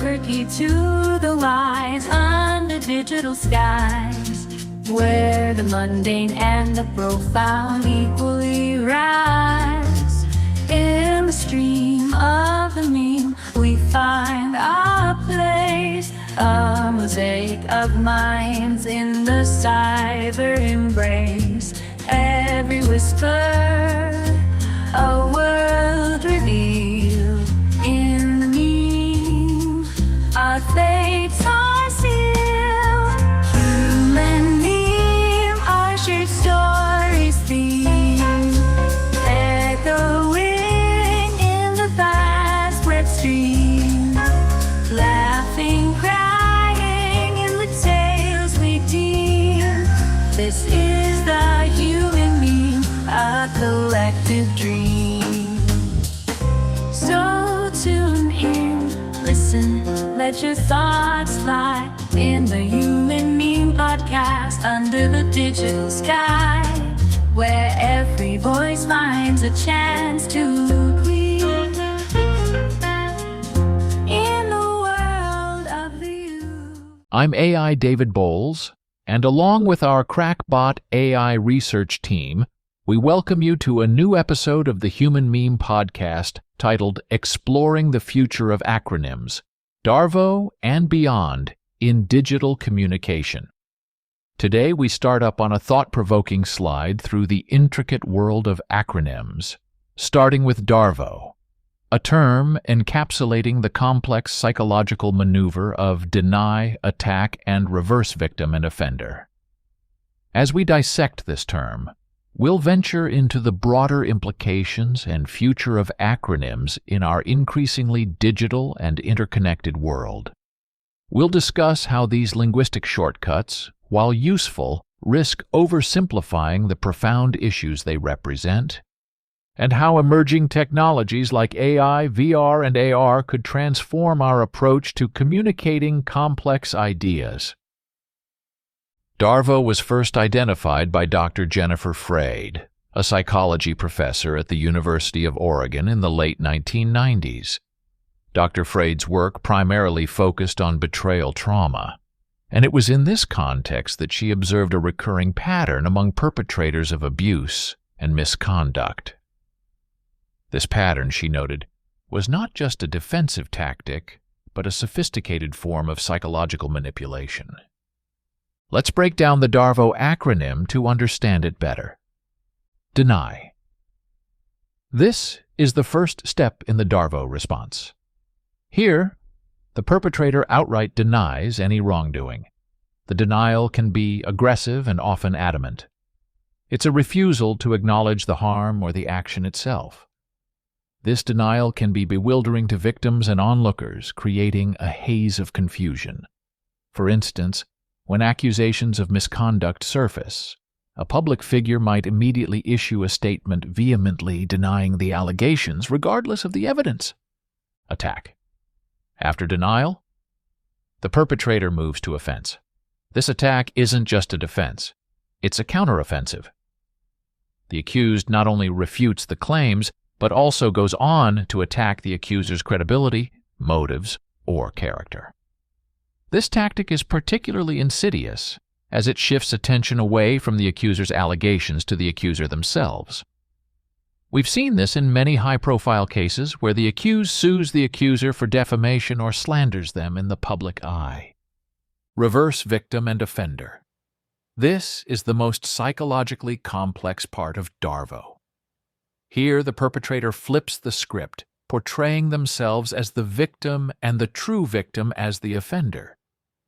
password key to the lies under digital skies, where the mundane and the profound equally rise. In the stream of the meme, we find our place, a mosaic of minds in the cyber embrace. Every whisper, a world revealed. In the meme, our fates are sealed. Human meme, our shared stories theme, echoing in the vast web stream, laughing, crying in the tales we deem. This is the human meme, a collective dream. So tune in, listen, let your thoughts fly in the Human Meme Podcast under the digital sky, where every voice finds a chance to breathe in the world of the you. I'm AI David Bowles, and along with our crackbot AI research team, we welcome you to a new episode of the Human Meme Podcast titled Exploring the Future of Acronyms, DARVO and Beyond in Digital Communication. Today we start up on a thought-provoking slide through the intricate world of acronyms, starting with DARVO, a term encapsulating the complex psychological maneuver of deny, attack, and reverse victim and offender. As we dissect this term, we'll venture into the broader implications and future of acronyms in our increasingly digital and interconnected world. We'll discuss how these linguistic shortcuts, while useful, risk oversimplifying the profound issues they represent, and how emerging technologies like AI, VR, and AR could transform our approach to communicating complex ideas. DARVO was first identified by Dr. Jennifer Freyd, a psychology professor at the University of Oregon in the late 1990s. Dr. Freyd's work primarily focused on betrayal trauma, and it was in this context that she observed a recurring pattern among perpetrators of abuse and misconduct. This pattern, she noted, was not just a defensive tactic, but a sophisticated form of psychological manipulation. Let's break down the DARVO acronym to understand it better. Deny. This is the first step in the DARVO response. Here, the perpetrator outright denies any wrongdoing. The denial can be aggressive and often adamant. It's a refusal to acknowledge the harm or the action itself. This denial can be bewildering to victims and onlookers, creating a haze of confusion. For instance, when accusations of misconduct surface, a public figure might immediately issue a statement vehemently denying the allegations regardless of the evidence. Attack. After denial, the perpetrator moves to offense. This attack isn't just a defense, it's a counteroffensive. The accused not only refutes the claims, but also goes on to attack the accuser's credibility, motives, or character. This tactic is particularly insidious, as it shifts attention away from the accuser's allegations to the accuser themselves. We've seen this in many high-profile cases where the accused sues the accuser for defamation or slanders them in the public eye. Reverse victim and offender. This is the most psychologically complex part of DARVO. Here, the perpetrator flips the script, portraying themselves as the victim and the true victim as the offender.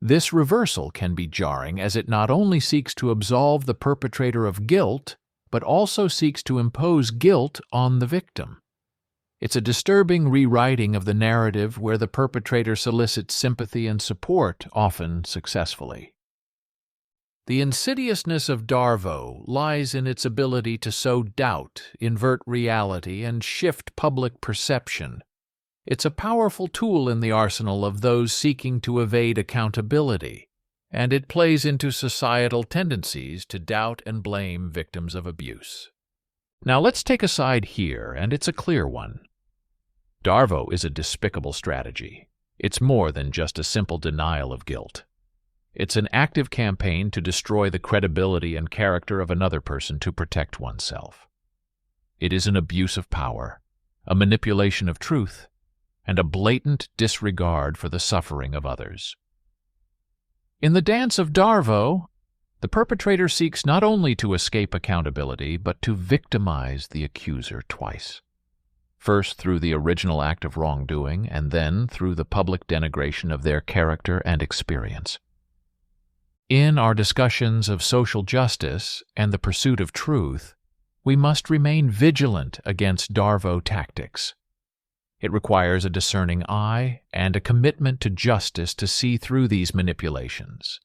This reversal can be jarring as it not only seeks to absolve the perpetrator of guilt, but also seeks to impose guilt on the victim. It's a disturbing rewriting of the narrative where the perpetrator solicits sympathy and support, often successfully. The insidiousness of DARVO lies in its ability to sow doubt, invert reality, and shift public perception. It's a powerful tool in the arsenal of those seeking to evade accountability, and it plays into societal tendencies to doubt and blame victims of abuse. Now let's take a side here, and it's a clear one. DARVO is a despicable strategy. It's more than just a simple denial of guilt. It's an active campaign to destroy the credibility and character of another person to protect oneself. It is an abuse of power, a manipulation of truth, and a blatant disregard for the suffering of others. In the dance of DARVO, the perpetrator seeks not only to escape accountability, but to victimize the accuser twice. First through the original act of wrongdoing, and then through the public denigration of their character and experience. In our discussions of social justice and the pursuit of truth, we must remain vigilant against DARVO tactics. It requires a discerning eye and a commitment to justice to see through these manipulations.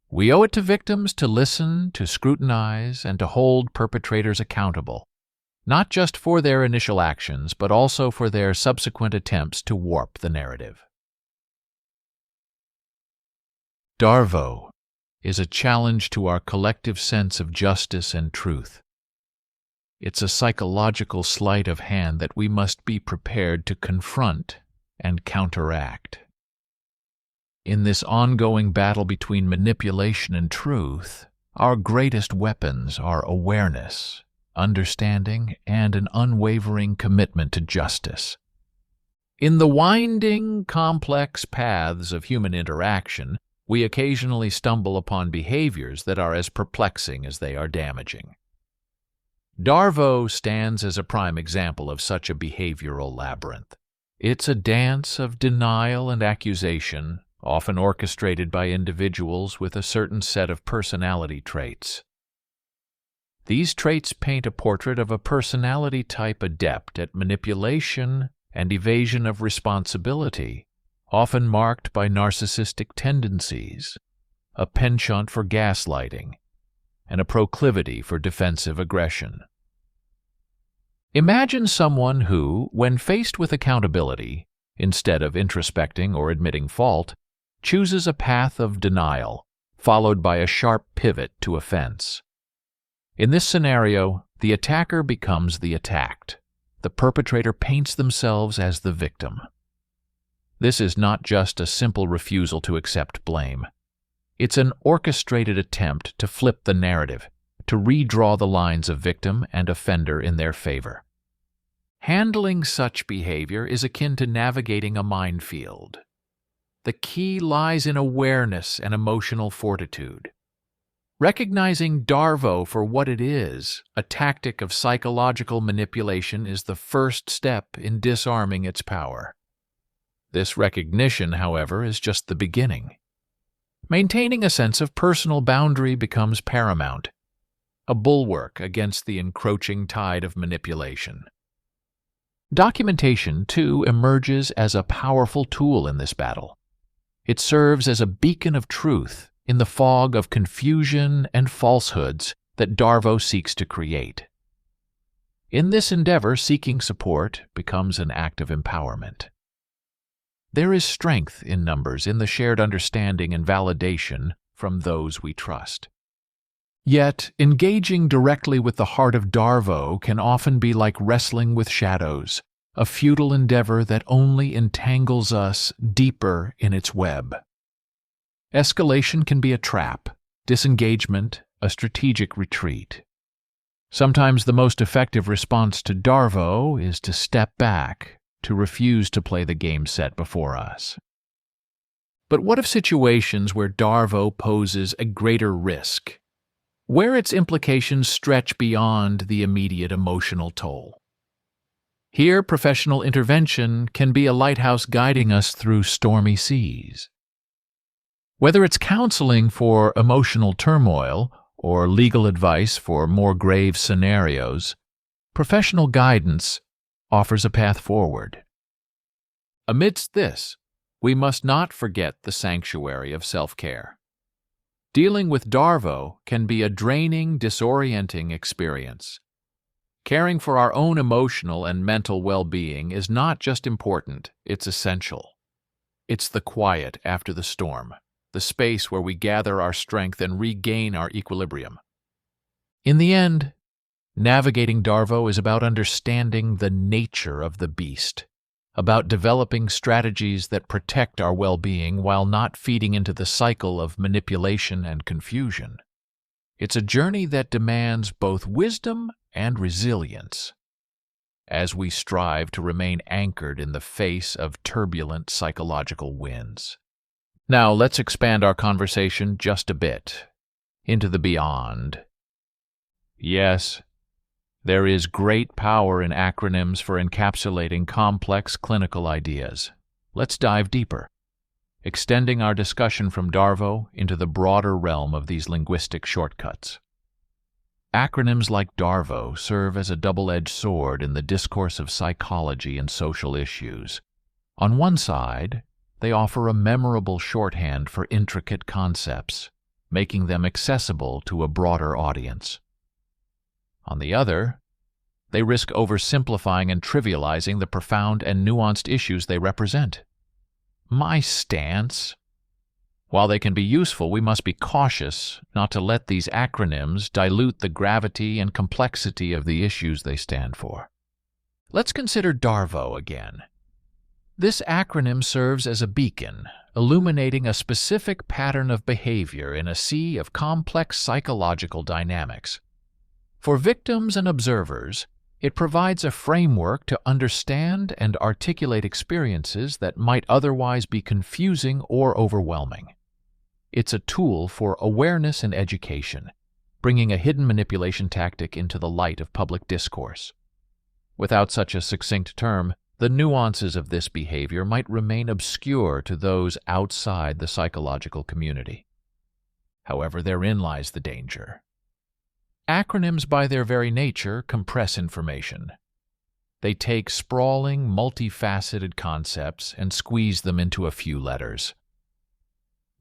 We owe it to victims to listen, to scrutinize, and to hold perpetrators accountable, not just for their initial actions, but also for their subsequent attempts to warp the narrative. DARVO is a challenge to our collective sense of justice and truth. It's a psychological sleight of hand that we must be prepared to confront and counteract. In this ongoing battle between manipulation and truth, our greatest weapons are awareness, understanding, and an unwavering commitment to justice. In the winding, complex paths of human interaction, we occasionally stumble upon behaviors that are as perplexing as they are damaging. DARVO stands as a prime example of such a behavioral labyrinth. It's a dance of denial and accusation, often orchestrated by individuals with a certain set of personality traits. These traits paint a portrait of a personality type adept at manipulation and evasion of responsibility, often marked by narcissistic tendencies, a penchant for gaslighting, and a proclivity for defensive aggression. Imagine someone who, when faced with accountability, instead of introspecting or admitting fault, chooses a path of denial, followed by a sharp pivot to offense. In this scenario, the attacker becomes the attacked. The perpetrator paints themselves as the victim. This is not just a simple refusal to accept blame. It's an orchestrated attempt to flip the narrative, to redraw the lines of victim and offender in their favor. Handling such behavior is akin to navigating a minefield. The key lies in awareness and emotional fortitude. Recognizing DARVO for what it is, a tactic of psychological manipulation, is the first step in disarming its power. This recognition, however, is just the beginning. Maintaining a sense of personal boundary becomes paramount, a bulwark against the encroaching tide of manipulation. Documentation, too, emerges as a powerful tool in this battle. It serves as a beacon of truth in the fog of confusion and falsehoods that DARVO seeks to create. In this endeavor, seeking support becomes an act of empowerment. There is strength in numbers, in the shared understanding and validation from those we trust. Yet, engaging directly with the heart of DARVO can often be like wrestling with shadows, a futile endeavor that only entangles us deeper in its web. Escalation can be a trap, disengagement a strategic retreat. Sometimes the most effective response to DARVO is to step back, to refuse to play the game set before us. But what of situations where DARVO poses a greater risk, where its implications stretch beyond the immediate emotional toll? Here, professional intervention can be a lighthouse guiding us through stormy seas. Whether it's counseling for emotional turmoil or legal advice for more grave scenarios, professional guidance offers a path forward. Amidst this, we must not forget the sanctuary of self-care. Dealing with DARVO can be a draining, disorienting experience. Caring for our own emotional and mental well-being is not just important, it's essential. It's the quiet after the storm, the space where we gather our strength and regain our equilibrium. In the end, navigating DARVO is about understanding the nature of the beast, about developing strategies that protect our well-being while not feeding into the cycle of manipulation and confusion. It's a journey that demands both wisdom and resilience as we strive to remain anchored in the face of turbulent psychological winds. Now, let's expand our conversation just a bit into the beyond. Yes, there is great power in acronyms for encapsulating complex clinical ideas. Let's dive deeper, extending our discussion from DARVO into the broader realm of these linguistic shortcuts. Acronyms like DARVO serve as a double-edged sword in the discourse of psychology and social issues. On one side, they offer a memorable shorthand for intricate concepts, making them accessible to a broader audience. On the other, they risk oversimplifying and trivializing the profound and nuanced issues they represent. My stance: while they can be useful, we must be cautious not to let these acronyms dilute the gravity and complexity of the issues they stand for. Let's consider DARVO again. This acronym serves as a beacon, illuminating a specific pattern of behavior in a sea of complex psychological dynamics. For victims and observers, it provides a framework to understand and articulate experiences that might otherwise be confusing or overwhelming. It's a tool for awareness and education, bringing a hidden manipulation tactic into the light of public discourse. Without such a succinct term, the nuances of this behavior might remain obscure to those outside the psychological community. However, therein lies the danger. Acronyms, by their very nature, compress information. They take sprawling, multifaceted concepts and squeeze them into a few letters.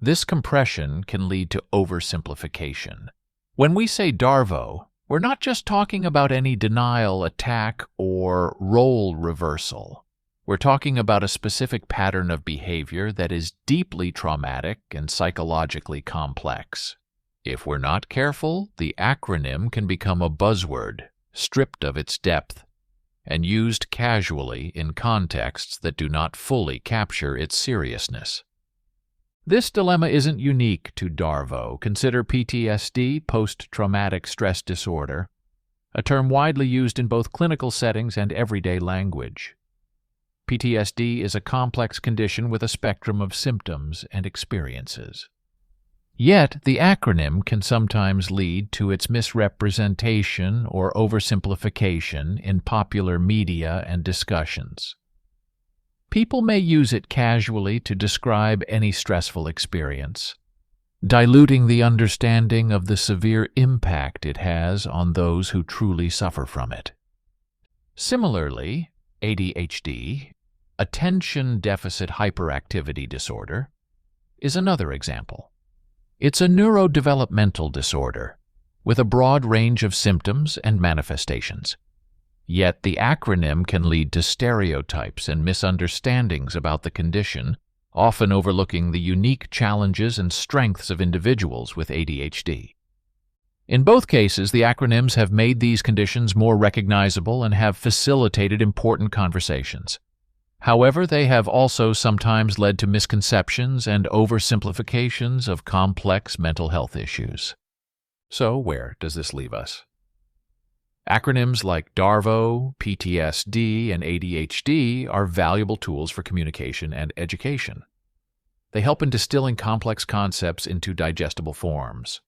This compression can lead to oversimplification. When we say DARVO, we're not just talking about any denial, attack, or role reversal. We're talking about a specific pattern of behavior that is deeply traumatic and psychologically complex. If we're not careful, the acronym can become a buzzword, stripped of its depth, and used casually in contexts that do not fully capture its seriousness. This dilemma isn't unique to DARVO. Consider PTSD, post-traumatic stress disorder, a term widely used in both clinical settings and everyday language. PTSD is a complex condition with a spectrum of symptoms and experiences. Yet, the acronym can sometimes lead to its misrepresentation or oversimplification in popular media and discussions. People may use it casually to describe any stressful experience, diluting the understanding of the severe impact it has on those who truly suffer from it. Similarly, ADHD, attention deficit hyperactivity disorder, is another example. It's a neurodevelopmental disorder with a broad range of symptoms and manifestations. Yet the acronym can lead to stereotypes and misunderstandings about the condition, often overlooking the unique challenges and strengths of individuals with ADHD. In both cases, the acronyms have made these conditions more recognizable and have facilitated important conversations. However, they have also sometimes led to misconceptions and oversimplifications of complex mental health issues. So, where does this leave us? Acronyms like DARVO, PTSD, and ADHD are valuable tools for communication and education. They help in distilling complex concepts into digestible forms.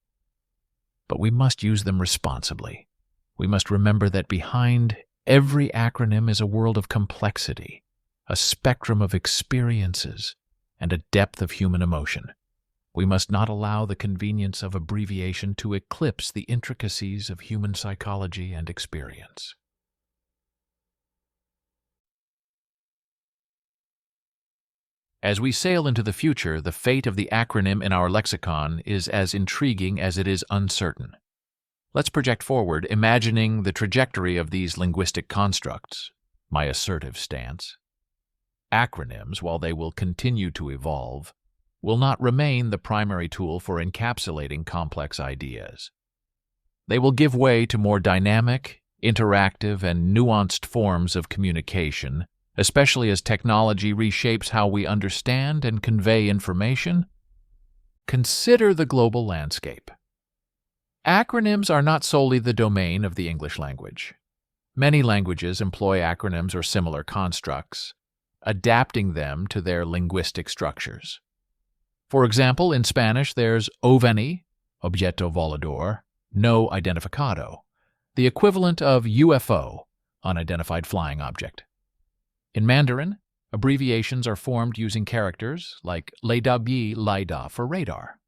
But we must use them responsibly. We must remember that behind every acronym is a world of complexity, a spectrum of experiences, and a depth of human emotion. We must not allow the convenience of abbreviation to eclipse the intricacies of human psychology and experience. As we sail into the future, the fate of the acronym in our lexicon is as intriguing as it is uncertain. Let's project forward, imagining the trajectory of these linguistic constructs. My assertive stance. Acronyms, while they will continue to evolve, will not remain the primary tool for encapsulating complex ideas. They will give way to more dynamic, interactive, and nuanced forms of communication especially as technology reshapes how we understand and convey information. Consider the global landscape. Acronyms are not solely the domain of the English language. Many languages employ acronyms or similar constructs, adapting them to their linguistic structures. For example, in Spanish, there's OVNI, objeto volador, no identificado, the equivalent of UFO, unidentified flying object. In Mandarin, abbreviations are formed using characters like LADA-BI, LIDA for radar.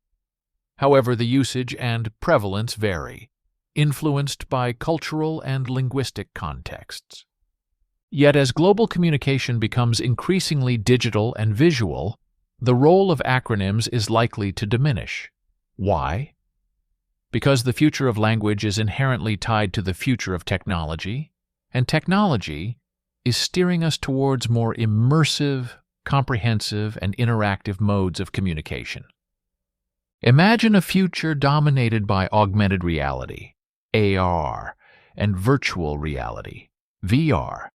However, the usage and prevalence vary, influenced by cultural and linguistic contexts. Yet as global communication becomes increasingly digital and visual, the role of acronyms is likely to diminish. Why? Because the future of language is inherently tied to the future of technology, and technology is steering us towards more immersive, comprehensive, and interactive modes of communication. Imagine a future dominated by augmented reality, AR, and virtual reality, VR.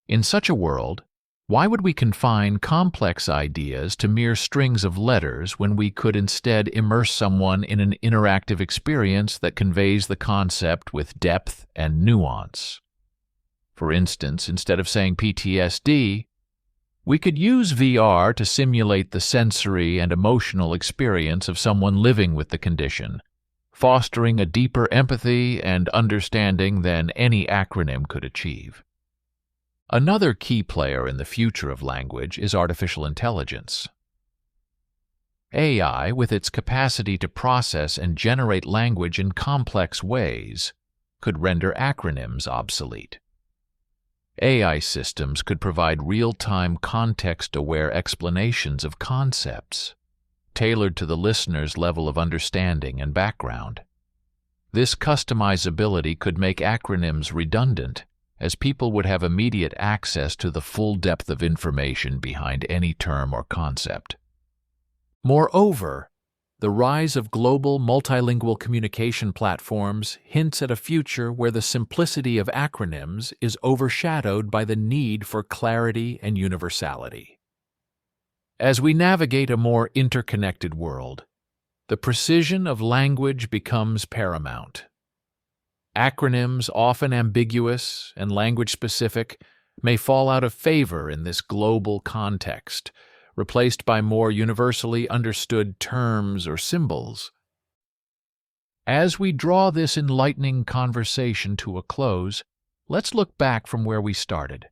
In such a world, why would we confine complex ideas to mere strings of letters when we could instead immerse someone in an interactive experience that conveys the concept with depth and nuance? For instance, instead of saying PTSD, we could use VR to simulate the sensory and emotional experience of someone living with the condition, fostering a deeper empathy and understanding than any acronym could achieve. Another key player in the future of language is artificial intelligence. AI, with its capacity to process and generate language in complex ways, could render acronyms obsolete. AI systems could provide real-time, context-aware explanations of concepts, tailored to the listener's level of understanding and background. This customizability could make acronyms redundant, as people would have immediate access to the full depth of information behind any term or concept. Moreover, the rise of global multilingual communication platforms hints at a future where the simplicity of acronyms is overshadowed by the need for clarity and universality. As we navigate a more interconnected world, the precision of language becomes paramount. Acronyms, often ambiguous and language-specific, may fall out of favor in this global context, replaced by more universally understood terms or symbols. As we draw this enlightening conversation to a close, let's look back from where we started.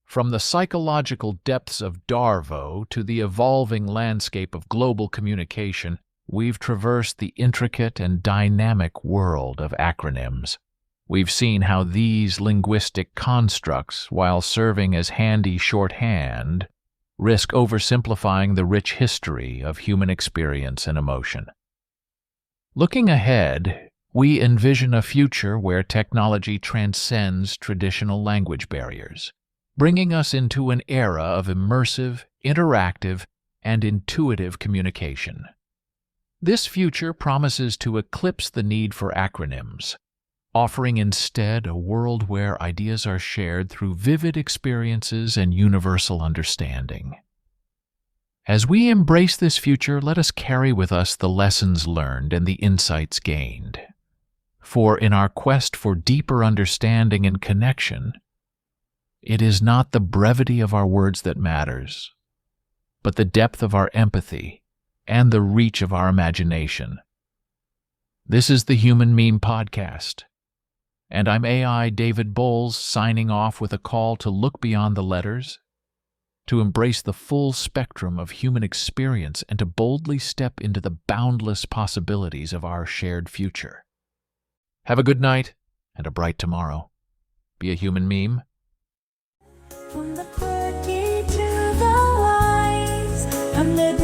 From the psychological depths of DARVO to the evolving landscape of global communication, we've traversed the intricate and dynamic world of acronyms. We've seen how these linguistic constructs, while serving as handy shorthand, risk oversimplifying the rich history of human experience and emotion. Looking ahead, we envision a future where technology transcends traditional language barriers, bringing us into an era of immersive, interactive, and intuitive communication. This future promises to eclipse the need for acronyms, offering instead a world where ideas are shared through vivid experiences and universal understanding. As we embrace this future, let us carry with us the lessons learned and the insights gained. For in our quest for deeper understanding and connection, it is not the brevity of our words that matters, but the depth of our empathy and the reach of our imagination. This is the Human Meme Podcast, and I'm AI David Bowles signing off with a call to look beyond the letters, to embrace the full spectrum of human experience, and to boldly step into the boundless possibilities of our shared future. Have a good night and a bright tomorrow. Be a human meme. From the quirky to the wise, from the